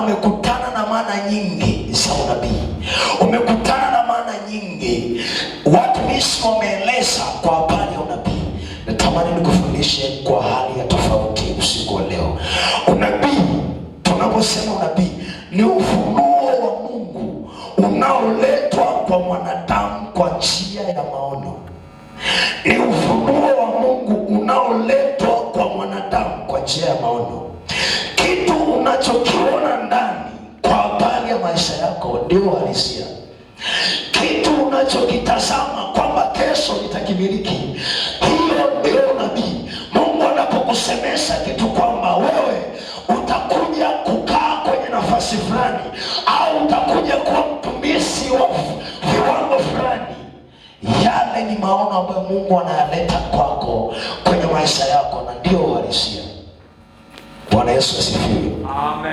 amekutana na maana nyingi za unabii, umekutana na maana nyingi, watumishi wameeleza kwa habari ya unabii. Natamani nikufundishe kwa hali ya tofauti usiku wa leo. Unabii, tunaposema unabii, ni ufunuo wa Mungu unaoletwa kwa mwanadamu kwa njia ya maono. Ni ufunuo wa Mungu unaoletwa kwa mwanadamu kwa njia ya maono. Kitu unachokiona ndani kwa habari ya maisha yako ndio halisia. Kitu unachokitazama kwamba kesho nitakimiliki, hiyo ndio unabii. Mungu anapokusemesha kitu kwamba wewe utakuja kukaa kwenye nafasi fulani au utakuja kuwa mtumishi wa viwango fulani, yale ni maono ambayo Mungu anayaleta kwako kwenye maisha yako, na ndio uhalisia. Bwana Yesu asifiwe. Amen.